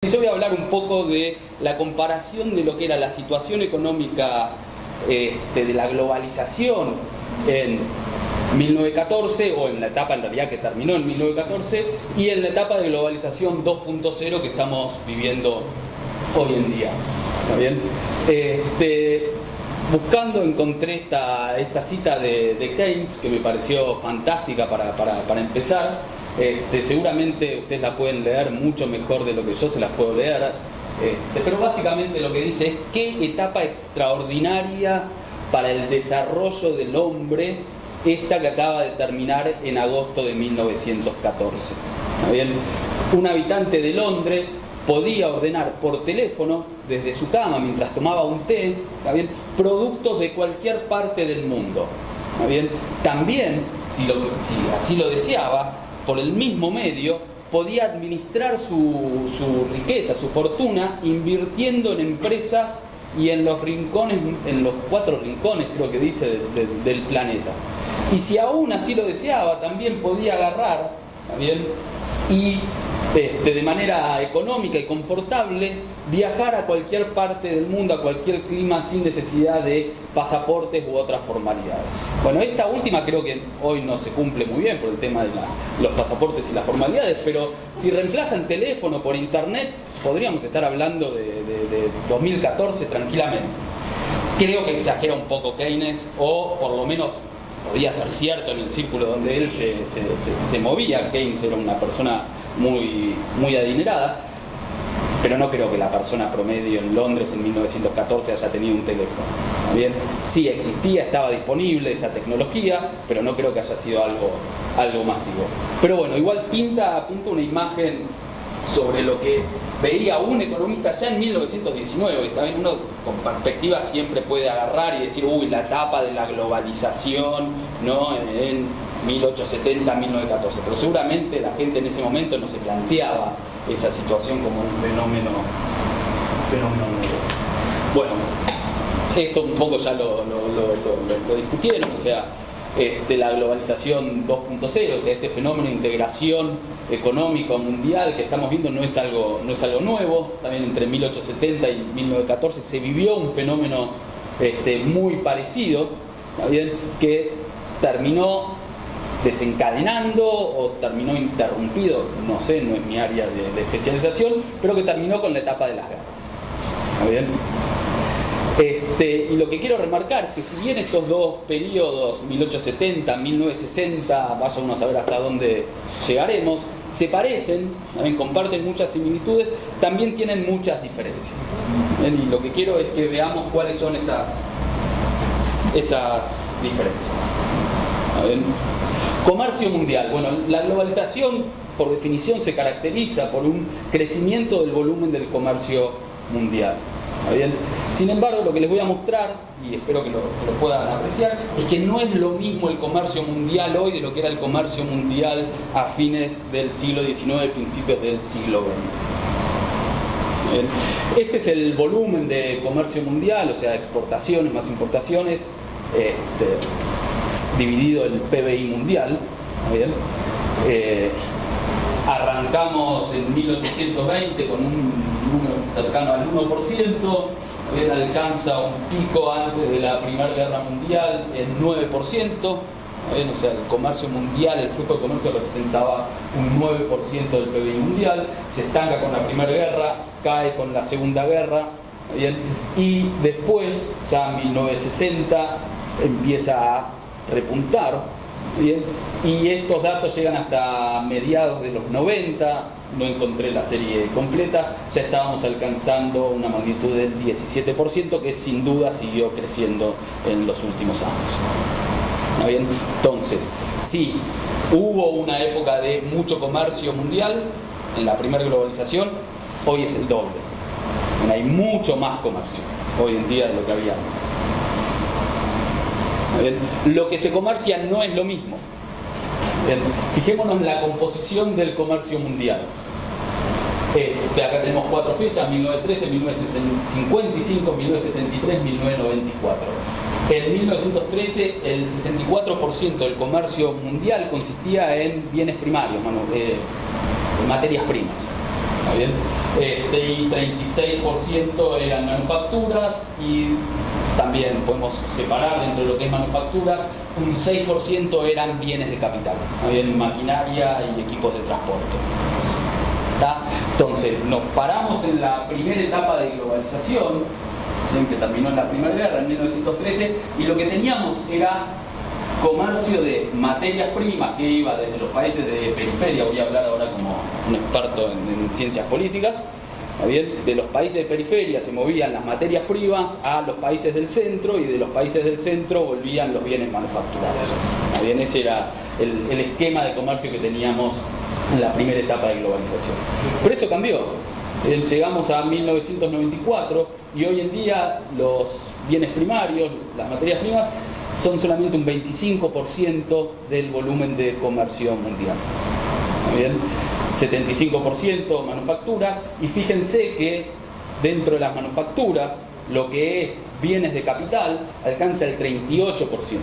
Yo voy a hablar un poco de la comparación de lo que era la situación económica de la globalización en 1914, o en la etapa en realidad que terminó en 1914, y en la etapa de globalización 2.0 que estamos viviendo hoy en día. ¿Está bien? Buscando encontré esta cita de Keynes que me pareció fantástica para empezar. Seguramente ustedes la pueden leer mucho mejor de lo que yo se las puedo leer, pero básicamente lo que dice es qué etapa extraordinaria para el desarrollo del hombre esta que acaba de terminar en agosto de 1914. ¿Está bien? Un habitante de Londres podía ordenar por teléfono desde su cama mientras tomaba un té, ¿está bien?, productos de cualquier parte del mundo. ¿Está bien? También, si así lo deseaba, por el mismo medio podía administrar su riqueza, su fortuna, invirtiendo en empresas y en los rincones, en los 4 rincones, creo que dice, del planeta. Y si aún así lo deseaba, también podía agarrar, ¿está bien?, y de manera económica y confortable viajar a cualquier parte del mundo, a cualquier clima, sin necesidad de pasaportes u otras formalidades. Bueno, esta última creo que hoy no se cumple muy bien por el tema de los pasaportes y las formalidades, pero si reemplazan teléfono por internet, podríamos estar hablando de 2014 tranquilamente. Creo que exagera un poco Keynes, o por lo menos podría ser cierto en el círculo donde él se movía. Keynes era una persona muy adinerada, pero no creo que la persona promedio en Londres en 1914 haya tenido un teléfono. ¿Bien? Sí, existía, estaba disponible esa tecnología, pero no creo que haya sido algo masivo. Pero bueno, igual pinta una imagen sobre lo que veía un economista ya en 1919. También uno con perspectiva siempre puede agarrar y decir, la etapa de la globalización, ¿no?, en 1870, 1914. Pero seguramente la gente en ese momento no se planteaba esa situación como un fenómeno nuevo. Bueno, esto un poco ya lo discutieron, o sea, la globalización 2.0, o sea, este fenómeno de integración económica mundial que estamos viendo no es algo nuevo. También entre 1870 y 1914 se vivió un fenómeno muy parecido, ¿está bien?, que terminó desencadenando o terminó interrumpido, no sé, no es mi área de especialización, pero que terminó con la etapa de las guerras. ¿Está bien? Y lo que quiero remarcar es que si bien estos dos periodos, 1870, 1960, vaya uno a saber hasta dónde llegaremos, se parecen, ¿también comparten muchas similitudes, también tienen muchas diferencias. ¿Bien? Y lo que quiero es que veamos cuáles son esas diferencias. ¿Está bien? Comercio mundial. Bueno, la globalización por definición se caracteriza por un crecimiento del volumen del comercio mundial. ¿Está bien? Sin embargo, lo que les voy a mostrar, y espero que lo puedan apreciar, es que no es lo mismo el comercio mundial hoy de lo que era el comercio mundial a fines del siglo XIX, principios del siglo XX. ¿Bien? Este es el volumen de comercio mundial, o sea, exportaciones más importaciones, dividido el PBI mundial. ¿Bien? Arrancamos en 1820 con un número cercano al 1%, ¿bien?, alcanza un pico antes de la Primera Guerra Mundial en 9%, ¿bien? O sea, el comercio mundial, el flujo de comercio representaba un 9% del PBI mundial, se estanca con la Primera Guerra, cae con la Segunda Guerra, ¿bien?, y después, ya en 1960, empieza a repuntar. Bien, y estos datos llegan hasta mediados de los 90, no encontré la serie completa, ya estábamos alcanzando una magnitud del 17%, que sin duda siguió creciendo en los últimos años. ¿Está bien? Entonces, sí, hubo una época de mucho comercio mundial en la primera globalización, hoy es el doble. Hay mucho más comercio hoy en día de lo que había antes. ¿Bien? Lo que se comercia no es lo mismo. ¿Bien? Fijémonos en la composición del comercio mundial. Acá tenemos 4 fechas: 1913, 1955, 1973, 1994. En 1913 el 64% del comercio mundial consistía en bienes primarios, materias primas. ¿Está bien? Y 36% eran manufacturas, y también podemos separar dentro de lo que es manufacturas, un 6% eran bienes de capital, ¿está bien? Maquinaria y equipos de transporte. ¿Está? Entonces, nos paramos en la primera etapa de globalización, que terminó en la Primera Guerra, en 1913, y lo que teníamos era comercio de materias primas que iba desde los países de periferia. Voy a hablar ahora como un experto en ciencias políticas. ¿Está bien? De los países de periferia se movían las materias primas a los países del centro, y de los países del centro volvían los bienes manufacturados. ¿Está bien? Ese era el esquema de comercio que teníamos en la primera etapa de globalización. Pero eso cambió. Llegamos a 1994 y hoy en día los bienes primarios, las materias primas, son solamente un 25% del volumen de comercio mundial. ¿Está bien? 75% manufacturas, y fíjense que dentro de las manufacturas lo que es bienes de capital alcanza el 38%.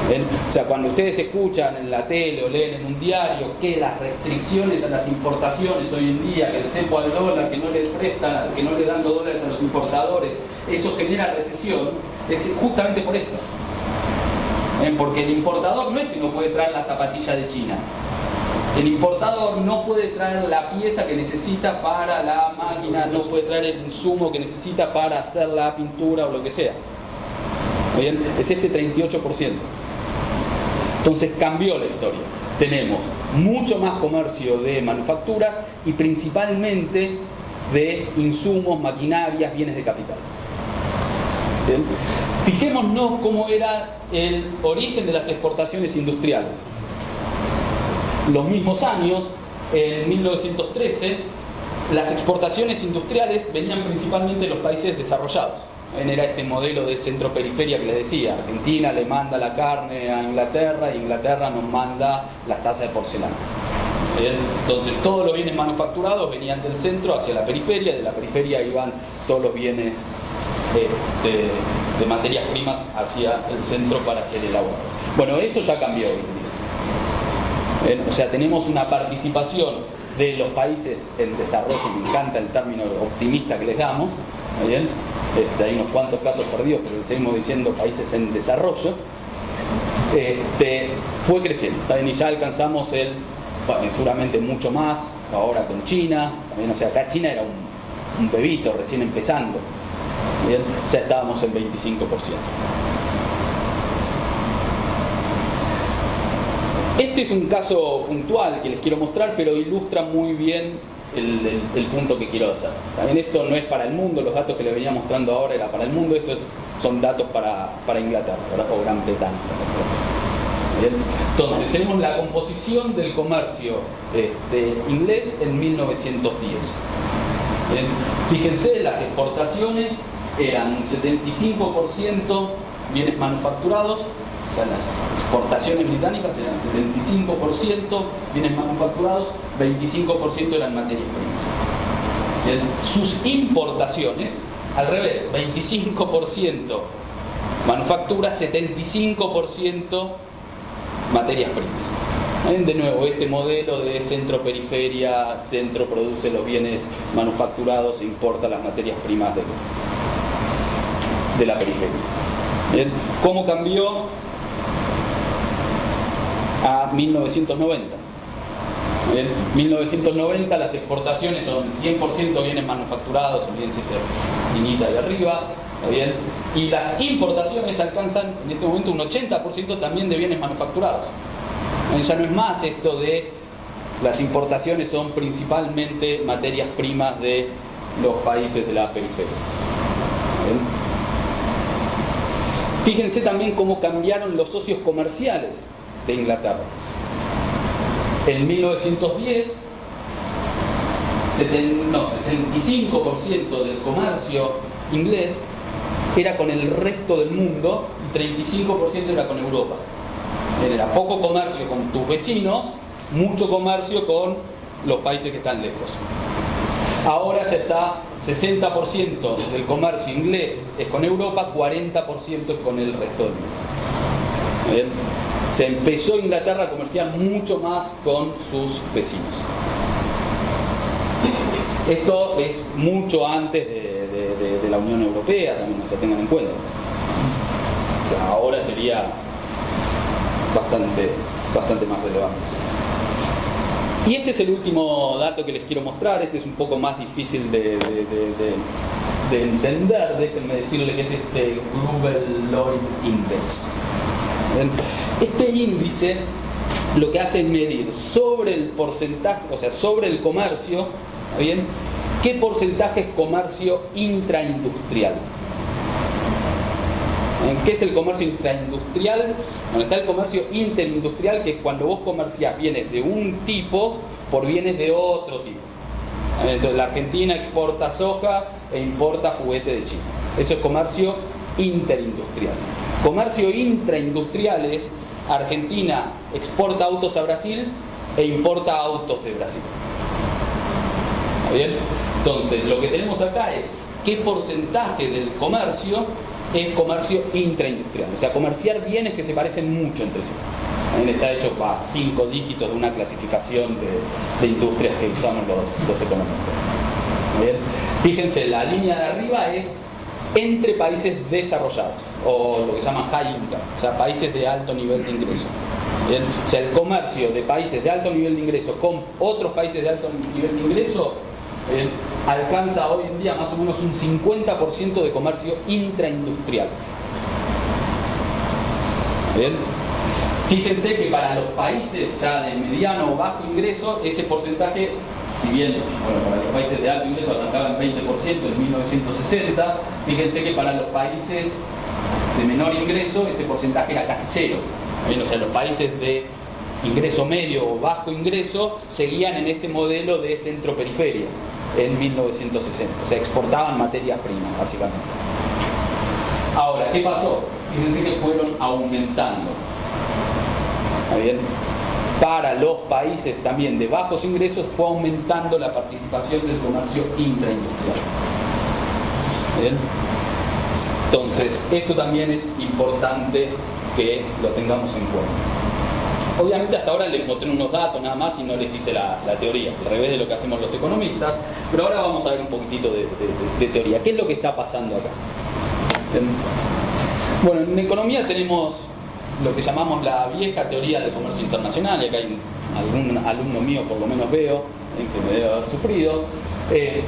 ¿Ven? O sea, cuando ustedes escuchan en la tele o leen en un diario que las restricciones a las importaciones hoy en día, que el cepo al dólar, que no le prestan, que no le dan los dólares a los importadores, eso genera recesión, es justamente por esto. Porque el importador no es que no puede traer la zapatilla de China. El importador no puede traer la pieza que necesita para la máquina, no puede traer el insumo que necesita para hacer la pintura o lo que sea. ¿Bien? Es este 38%. Entonces cambió la historia. Tenemos mucho más comercio de manufacturas y principalmente de insumos, maquinarias, bienes de capital. ¿Bien? Fijémonos cómo era el origen de las exportaciones industriales. Los mismos años, en 1913, las exportaciones industriales venían principalmente de los países desarrollados. Era este modelo de centro-periferia que les decía. Argentina le manda la carne a Inglaterra y Inglaterra nos manda las tazas de porcelana. ¿Bien? Entonces todos los bienes manufacturados venían del centro hacia la periferia, de la periferia iban todos los bienes de materias primas hacia el centro para ser elaborados. Bueno, eso ya cambió hoy en día. ¿Bien? O sea, tenemos una participación de los países en desarrollo, me encanta el término optimista que les damos, ¿bien? Hay unos cuantos casos perdidos, pero seguimos diciendo países en desarrollo. Fue creciendo, ¿está bien? Y ya alcanzamos seguramente mucho más ahora con China, ¿bien? O sea, acá China era un bebito recién empezando, ¿bien? Ya estábamos en 25%. Este es un caso puntual que les quiero mostrar, pero ilustra muy bien el punto que quiero hacer. También esto no es para el mundo, los datos que les venía mostrando ahora era para el mundo, estos son datos para Inglaterra, ¿verdad? O Gran Bretaña. ¿Bien? Entonces, tenemos la composición del comercio inglés en 1910. ¿Bien? Fíjense, las exportaciones eran un 75% bienes manufacturados. Las exportaciones británicas eran 75% bienes manufacturados, 25% eran materias primas. ¿Bien? Sus importaciones, al revés, 25% manufactura, 75% materias primas. De nuevo, este modelo de centro-periferia, centro produce los bienes manufacturados e importa las materias primas de la periferia. ¿Bien? ¿Cómo cambió a 1990? En 1990 las exportaciones son 100% bienes manufacturados, olvídense esa niñita de arriba, ¿está bien? Y las importaciones alcanzan en este momento un 80% también de bienes manufacturados. Ya no es más esto de las importaciones son principalmente materias primas de los países de la periferia. ¿Bien? Fíjense también cómo cambiaron los socios comerciales de Inglaterra. En 1910, 65% del comercio inglés era con el resto del mundo y 35% era con Europa. Era poco comercio con tus vecinos, mucho comercio con los países que están lejos. Ahora ya está 60% del comercio inglés es con Europa, 40% es con el resto del mundo. ¿Bien? Se empezó Inglaterra a comerciar mucho más con sus vecinos. Esto es mucho antes de la Unión Europea también, o sea, tengan en cuenta. O sea, ahora sería bastante más relevante. Y este es el último dato que les quiero mostrar. Este es un poco más difícil de entender. Déjenme decirle que es este Gruber Lloyd Index. Este índice lo que hace es medir sobre el porcentaje, o sea, sobre el comercio, ¿está bien? ¿Qué porcentaje es comercio intraindustrial? ¿Qué es el comercio intraindustrial? Bueno, está el comercio interindustrial, que es cuando vos comerciás bienes de un tipo por bienes de otro tipo. Entonces la Argentina exporta soja e importa juguete de China. Eso es comercio interindustrial. Comercio intraindustrial es Argentina exporta autos a Brasil e importa autos de Brasil. ¿Está bien? Entonces lo que tenemos acá es qué porcentaje del comercio es comercio intraindustrial, o sea, comerciar bienes que se parecen mucho entre sí. También está hecho para 5 dígitos de una clasificación de industrias que usamos los economistas. ¿Bien? Fíjense, la línea de arriba es entre países desarrollados, o lo que se llama high income, o sea, países de alto nivel de ingreso. ¿Bien? O sea, el comercio de países de alto nivel de ingreso con otros países de alto nivel de ingreso alcanza hoy en día más o menos un 50% de comercio intraindustrial. ¿Bien? Fíjense que para los países ya de mediano o bajo ingreso, ese porcentaje, si bien para los países de alto ingreso arrancaba en 20% en 1960, fíjense que para los países de menor ingreso ese porcentaje era casi cero. ¿Bien? O sea, los países de ingreso medio o bajo ingreso seguían en este modelo de centro-periferia en 1960, o sea, exportaban materias primas, básicamente. Ahora, ¿qué pasó? Fíjense que fueron aumentando. ¿Está bien? Para los países también de bajos ingresos fue aumentando la participación del comercio intraindustrial. ¿Bien? Entonces, esto también es importante que lo tengamos en cuenta. Obviamente hasta ahora les mostré unos datos nada más y no les hice la teoría, al revés de lo que hacemos los economistas, pero ahora vamos a ver un poquitito de teoría. ¿Qué es lo que está pasando acá? Bueno, en economía tenemos lo que llamamos la vieja teoría del comercio internacional, y acá hay algún alumno mío, por lo menos veo, que me debe haber sufrido.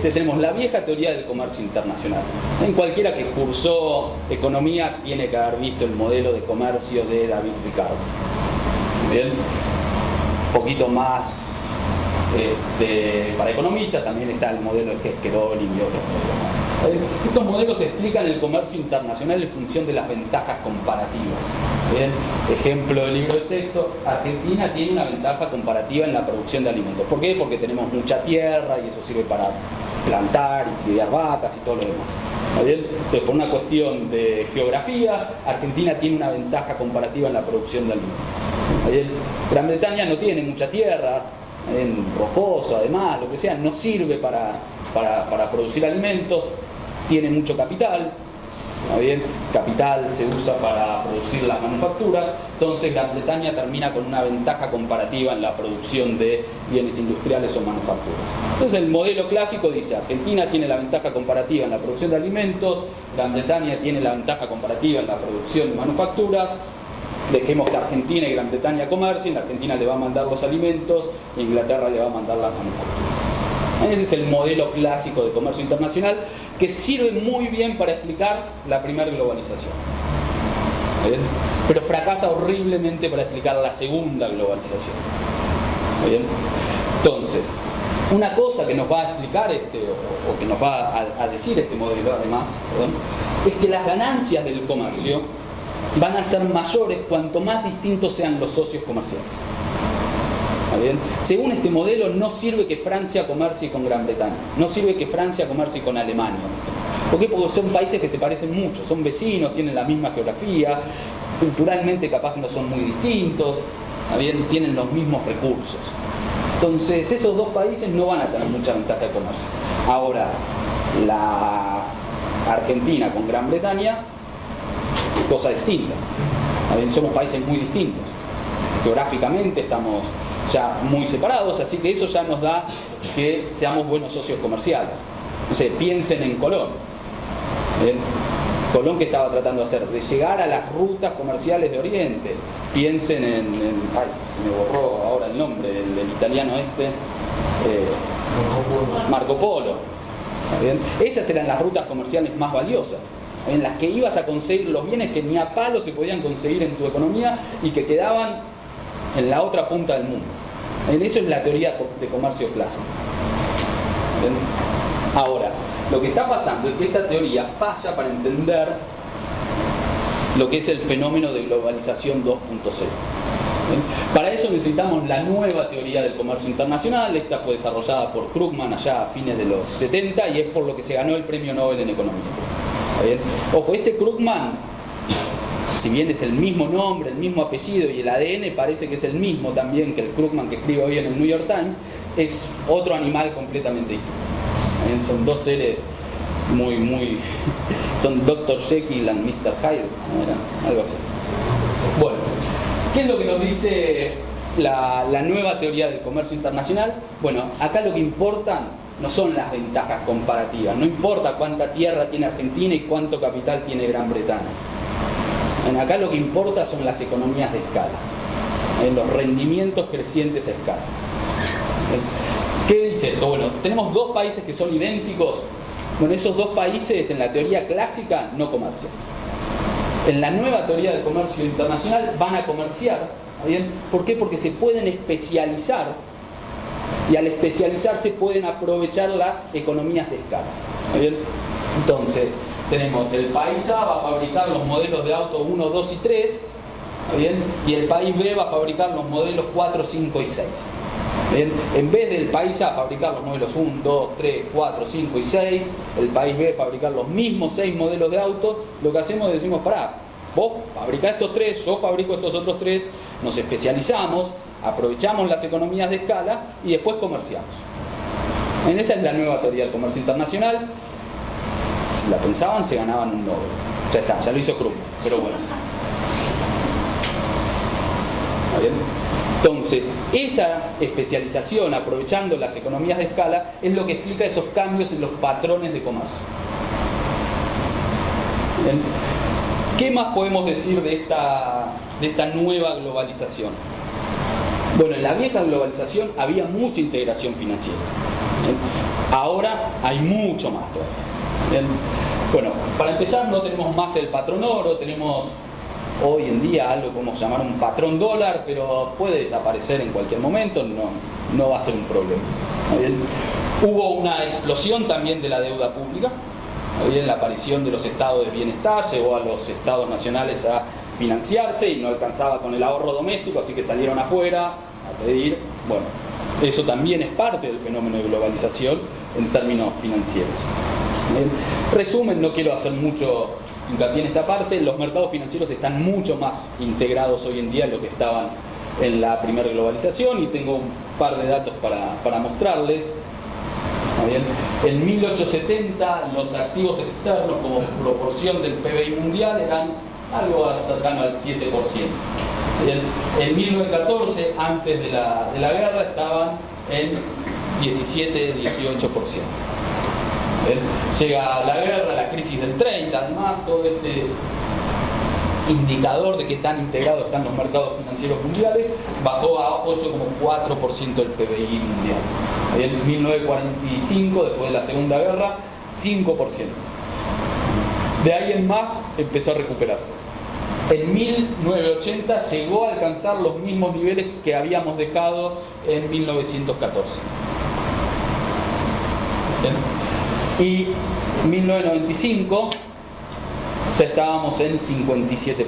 Tenemos la vieja teoría del comercio internacional. En cualquiera que cursó economía tiene que haber visto el modelo de comercio de David Ricardo. Bien, un poquito más para economistas también está el modelo de Gesquerolin y otros modelos más. Estos modelos explican el comercio internacional en función de las ventajas comparativas. Bien, ejemplo del libro de texto: Argentina tiene una ventaja comparativa en la producción de alimentos. ¿Por qué? Porque tenemos mucha tierra y eso sirve para plantar y criar vacas y todo lo demás. ¿Está bien? Entonces, por una cuestión de geografía, Argentina tiene una ventaja comparativa en la producción de alimentos. ¿Está bien? Gran Bretaña no tiene mucha tierra, rocoso, además, lo que sea, no sirve para producir alimentos, tiene mucho capital. ¿Está bien? Capital se usa para producir las manufacturas, entonces Gran Bretaña termina con una ventaja comparativa en la producción de bienes industriales o manufacturas. Entonces el modelo clásico dice: Argentina tiene la ventaja comparativa en la producción de alimentos, Gran Bretaña tiene la ventaja comparativa en la producción de manufacturas. Dejemos que Argentina y Gran Bretaña comercien, Argentina le va a mandar los alimentos e Inglaterra le va a mandar las manufacturas. Ese es el modelo clásico de comercio internacional, que sirve muy bien para explicar la primera globalización. ¿Bien? Pero fracasa horriblemente para explicar la segunda globalización. ¿Bien? Entonces, una cosa que nos va a explicar o que nos va a decir este modelo, además, es que las ganancias del comercio van a ser mayores cuanto más distintos sean los socios comerciales. ¿Está bien? Según este modelo, no sirve que Francia comercie con Gran Bretaña, no sirve que Francia comercie con Alemania. ¿Por qué? Porque son países que se parecen mucho, son vecinos, tienen la misma geografía, culturalmente capaz que no son muy distintos, ¿está bien? Tienen los mismos recursos. Entonces, esos dos países no van a tener mucha ventaja de comercio. Ahora, la Argentina con Gran Bretaña, somos países muy distintos. Geográficamente ya muy separados, así que eso ya nos da que seamos buenos socios comerciales. No sé, piensen en Colón. Colón, ¿qué estaba tratando de hacer? De llegar a las rutas comerciales de Oriente. Piensen ay, se me borró ahora el nombre, el italiano Marco Polo. ¿Está bien? Esas eran las rutas comerciales más valiosas, en las que ibas a conseguir los bienes que ni a palo se podían conseguir en tu economía y que quedaban en la otra punta del mundo. En eso es la teoría de comercio clásica. ¿Bien? Ahora, lo que está pasando es que esta teoría falla para entender lo que es el fenómeno de globalización 2.0. Para eso necesitamos la nueva teoría del comercio internacional. Esta fue desarrollada por Krugman allá a fines de los 70 y es por lo que se ganó el premio Nobel en Economía. ¿Está bien? Ojo, este Krugman, si bien es el mismo nombre, el mismo apellido y el ADN parece que es el mismo también que el Krugman que escribe hoy en el New York Times, es otro animal completamente distinto. ¿Bien? Son dos seres muy... son Dr. Jekyll and Mr. Hyde, ¿no? Algo así. Bueno, ¿qué es lo que nos dice la nueva teoría del comercio internacional? Bueno, acá lo que importan no son las ventajas comparativas, no importa cuánta tierra tiene Argentina y cuánto capital tiene Gran Bretaña. Acá lo que importa son las economías de escala, los rendimientos crecientes a escala. ¿Qué dice esto? Bueno, tenemos dos países que son idénticos. Bueno, esos dos países en la teoría clásica no comercian. En la nueva teoría del comercio internacional van a comerciar. ¿Bien? ¿Por qué? Porque se pueden especializar y al especializarse pueden aprovechar las economías de escala. ¿Bien? Entonces, tenemos el país A va a fabricar los modelos de auto 1, 2 y 3, ¿bien? Y el país B va a fabricar los modelos 4, 5 y 6. ¿Bien? En vez del país A fabricar los modelos 1, 2, 3, 4, 5 y 6, el país B fabricar los mismos 6 modelos de auto, lo que hacemos es decimos, pará, vos fabricás estos 3, yo fabrico estos otros 3, nos especializamos, aprovechamos las economías de escala y después comerciamos. Esa es la nueva teoría del comercio internacional. Si la pensaban, se ganaban un Nobel. Ya está, ya lo hizo Krugman, pero bueno. ¿Está bien? Entonces, esa especialización, aprovechando las economías de escala, es lo que explica esos cambios en los patrones de comercio. ¿Bien? ¿Qué más podemos decir de esta nueva globalización? Bueno, en la vieja globalización había mucha integración financiera. ¿Bien? Ahora hay mucho más todavía. ¿Bien? Bueno, para empezar no tenemos más el patrón oro, tenemos hoy en día algo como llamar un patrón dólar, pero puede desaparecer en cualquier momento, no va a ser un problema. ¿Bien? Hubo una explosión también de la deuda pública, ¿bien? La aparición de los estados de bienestar llevó a los estados nacionales a financiarse y no alcanzaba con el ahorro doméstico, así que salieron afuera a pedir. Bueno, eso también es parte del fenómeno de globalización en términos financieros. ¿Bien? Resumen, no quiero hacer mucho hincapié en esta parte, los mercados financieros están mucho más integrados hoy en día en lo que estaban en la primera globalización y tengo un par de datos para mostrarles. ¿Bien? En 1870 los activos externos como proporción del PBI mundial eran algo cercano al 7%. ¿Bien? En 1914, antes de la guerra, estaban en 17-18%. Llega la guerra, la crisis del 30, además, todo este indicador de qué tan integrados están los mercados financieros mundiales, bajó a 8,4% del PBI mundial. En 1945, después de la Segunda Guerra, 5%. De ahí en más empezó a recuperarse. En 1980 llegó a alcanzar los mismos niveles que habíamos dejado en 1914. ¿Bien? Y en 1995 ya estábamos en 57%.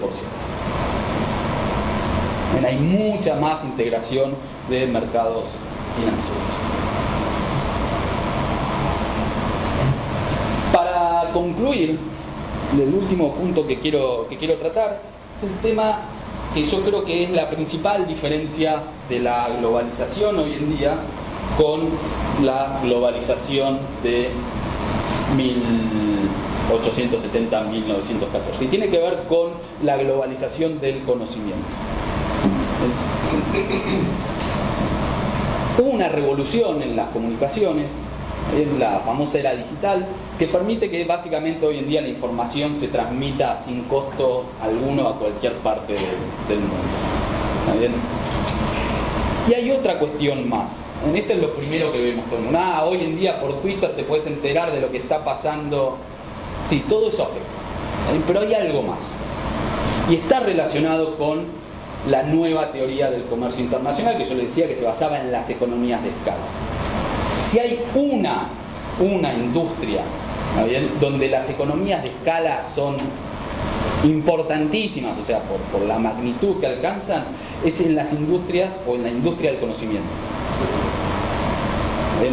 Bien, hay mucha más integración de mercados financieros. Para concluir, el último punto que quiero tratar es el tema que yo creo que es la principal diferencia de la globalización hoy en día con la globalización de 1870 a 1914, y tiene que ver con la globalización del conocimiento. Hubo una revolución en las comunicaciones, en la famosa era digital, que permite que básicamente hoy en día la información se transmita sin costo alguno a cualquier parte del mundo. ¿Está bien? Y hay otra cuestión más. En esto es lo primero que vemos todo el mundo. Hoy en día por Twitter te puedes enterar de lo que está pasando. Sí, todo eso afecta. Pero hay algo más. Y está relacionado con la nueva teoría del comercio internacional, que yo les decía que se basaba en las economías de escala. Si hay una industria, ¿está bien?, donde las economías de escala son importantísimas, o sea, por la magnitud que alcanzan, es en las industrias o en la industria del conocimiento.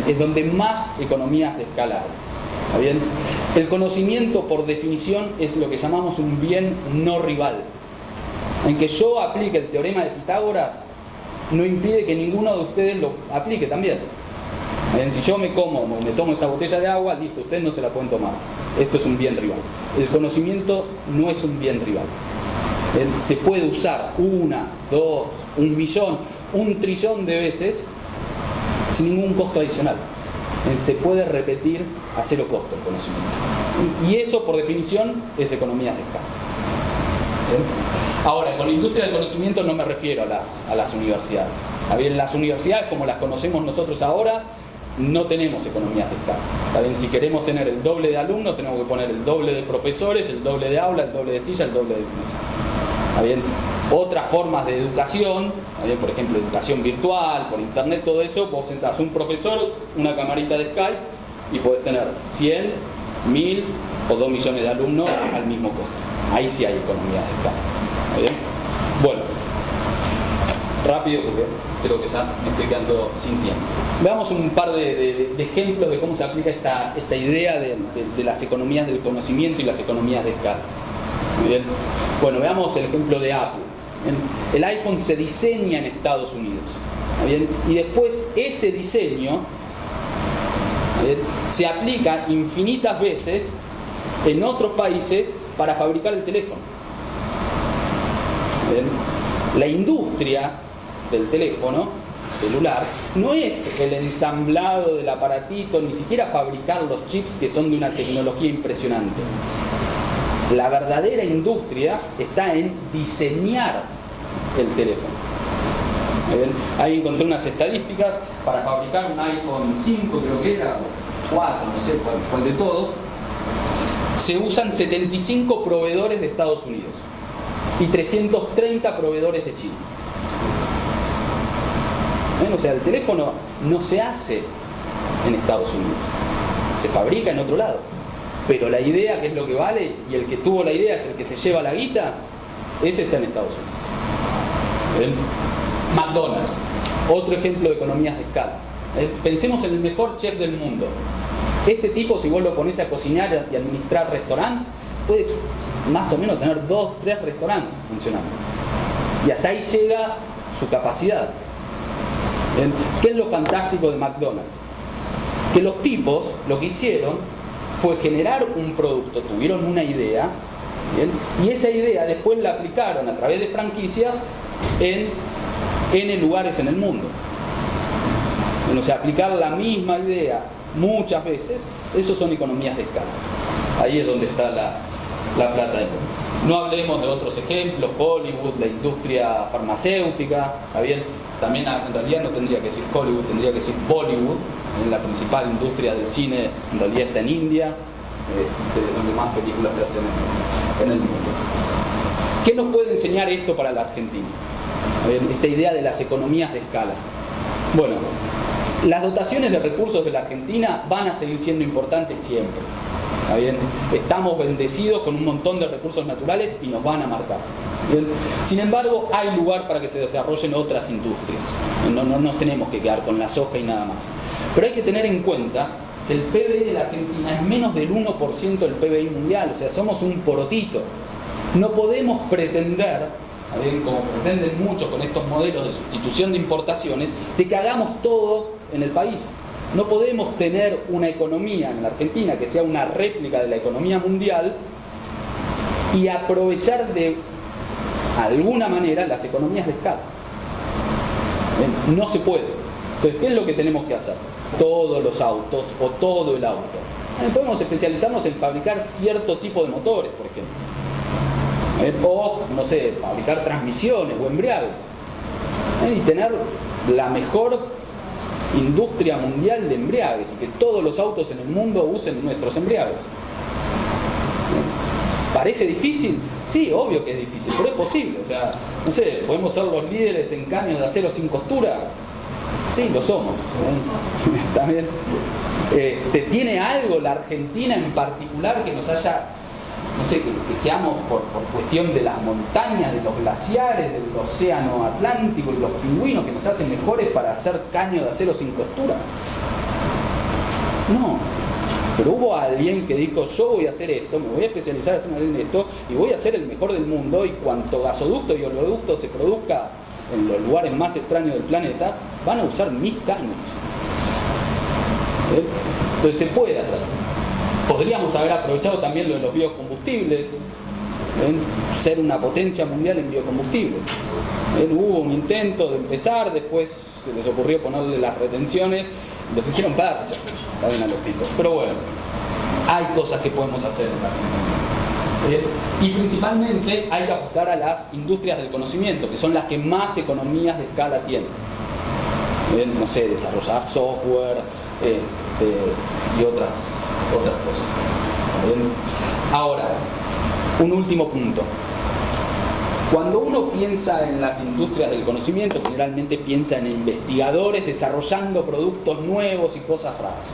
Es donde más economías de escala hay. ¿Está bien? El conocimiento, por definición, es lo que llamamos un bien no rival. En que yo aplique el teorema de Pitágoras, no impide que ninguno de ustedes lo aplique también. Si yo me tomo esta botella de agua, listo, ustedes no se la pueden tomar. Esto es un bien rival. El conocimiento no es un bien rival. Se puede usar 1, 2, 1 millón, 1 trillón de veces sin ningún costo adicional. Se puede repetir a 0 costo el conocimiento. Y eso, por definición, es economía de escala. Ahora, con la industria del conocimiento no me refiero a las universidades. Las universidades, como las conocemos nosotros ahora, no tenemos economías de escala. Si queremos tener el doble de alumnos, tenemos que poner el doble de profesores, el doble de aula, el doble de silla, el doble de mesas. Otras formas de educación, por ejemplo, educación virtual, por internet, todo eso, vos sentás un profesor, una camarita de Skype y podés tener 100, 1000 o 2 millones de alumnos al mismo costo. Ahí sí hay economías de escala. Bueno, rápido porque creo que ya me estoy quedando sin tiempo. Veamos un par de ejemplos de cómo se aplica esta idea de las economías del conocimiento y las economías de escala. Muy bien. Bueno, veamos el ejemplo de Apple. El iPhone se diseña en Estados Unidos. ¿Bien? Y después ese diseño se aplica infinitas veces en otros países para fabricar el teléfono. ¿Bien? La industria del teléfono celular no es el ensamblado del aparatito, ni siquiera fabricar los chips que son de una tecnología impresionante. La verdadera industria está en diseñar el teléfono. Ahí encontré unas estadísticas. Para fabricar un iPhone 5, creo que era, o 4, no sé cuál de todos, se usan 75 proveedores de Estados Unidos y 330 proveedores de China. O sea, el teléfono no se hace en Estados Unidos, se fabrica en otro lado. Pero la idea, que es lo que vale, y el que tuvo la idea es el que se lleva la guita, ese está en Estados Unidos. McDonald's, otro ejemplo de economías de escala. Pensemos en el mejor chef del mundo. Este tipo, si vos lo ponés a cocinar y administrar restaurantes, puede más o menos tener 2, 3 restaurantes funcionando. Y hasta ahí llega su capacidad. ¿Qué es lo fantástico de McDonald's? Que los tipos lo que hicieron fue generar un producto, tuvieron una idea, ¿bien?, y esa idea después la aplicaron a través de franquicias en N lugares en el mundo. O sea, aplicar la misma idea muchas veces, eso son economías de escala. Ahí es donde está la plata. No hablemos de otros ejemplos, Hollywood, la industria farmacéutica, ¿está bien? También en realidad no tendría que decir Hollywood, tendría que decir Bollywood. La principal industria del cine en realidad está en India, donde más películas se hacen en el mundo. ¿Qué nos puede enseñar esto para la Argentina? Esta idea de las economías de escala. Bueno, las dotaciones de recursos de la Argentina van a seguir siendo importantes siempre. ¿Está bien? Estamos bendecidos con un montón de recursos naturales y nos van a marcar. ¿Bien? Sin embargo, hay lugar para que se desarrollen otras industrias. No nos tenemos que quedar con la soja y nada más. Pero hay que tener en cuenta que el PBI de la Argentina es menos del 1% del PBI mundial. O sea, somos un porotito. No podemos pretender, como pretenden muchos con estos modelos de sustitución de importaciones, de que hagamos todo en el país. No podemos tener una economía en la Argentina que sea una réplica de la economía mundial y aprovechar de alguna manera las economías de escala. No se puede. Entonces, ¿qué es lo que tenemos que hacer? Todos los autos o todo el auto. Podemos especializarnos en fabricar cierto tipo de motores, por ejemplo. O, no sé, fabricar transmisiones o embriagues. Y tener la mejor industria mundial de embriagues y que todos los autos en el mundo usen nuestros embriagues. ¿Parece difícil? Sí, obvio que es difícil, pero es posible. O sea, no sé, ¿podemos ser los líderes en caños de acero sin costura? Sí, lo somos. ¿Está bien? ¿Tiene algo la Argentina en particular que nos haya, no sé, que seamos por cuestión de las montañas, de los glaciares, del océano Atlántico y los pingüinos que nos hacen mejores para hacer caño de acero sin costura? No. Pero hubo alguien que dijo, yo voy a hacer esto, me voy a especializar en esto y voy a ser el mejor del mundo, y cuanto gasoducto y oleoducto se produzca en los lugares más extraños del planeta, van a usar mis caños. Entonces se puede hacer. Podríamos haber aprovechado también lo de los biocombustibles, ser una potencia mundial en biocombustibles. Hubo un intento de empezar, después se les ocurrió ponerle las retenciones, los hicieron percha también a los tipos. Pero bueno, hay cosas que podemos hacer. Y principalmente hay que apostar a las industrias del conocimiento, que son las que más economías de escala tienen. No sé, desarrollar software y otras cosas. Ahora, un último punto. Cuando uno piensa en las industrias del conocimiento, generalmente piensa en investigadores desarrollando productos nuevos y cosas raras.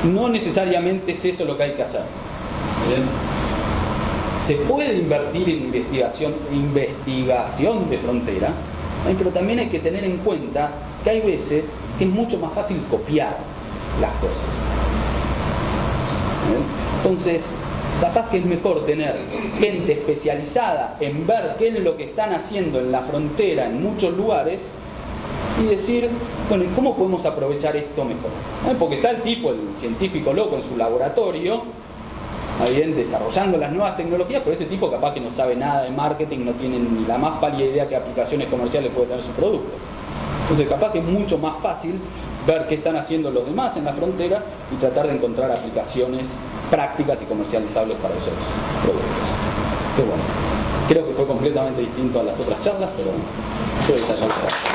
No necesariamente es eso lo que hay que hacer. ¿Bien? Se puede invertir en investigación de frontera, pero también hay que tener en cuenta que hay veces que es mucho más fácil copiar las cosas. ¿Bien? Entonces, capaz que es mejor tener gente especializada en ver qué es lo que están haciendo en la frontera en muchos lugares y decir, bueno, ¿cómo podemos aprovechar esto mejor? Porque está el tipo, el científico loco en su laboratorio, bien, desarrollando las nuevas tecnologías, pero ese tipo capaz que no sabe nada de marketing, no tiene ni la más pálida idea qué aplicaciones comerciales puede tener su producto. Entonces capaz que es mucho más fácil ver qué están haciendo los demás en la frontera y tratar de encontrar aplicaciones prácticas y comercializables para esos productos. Qué bueno. Creo que fue completamente distinto a las otras charlas, pero espero que les haya gustado.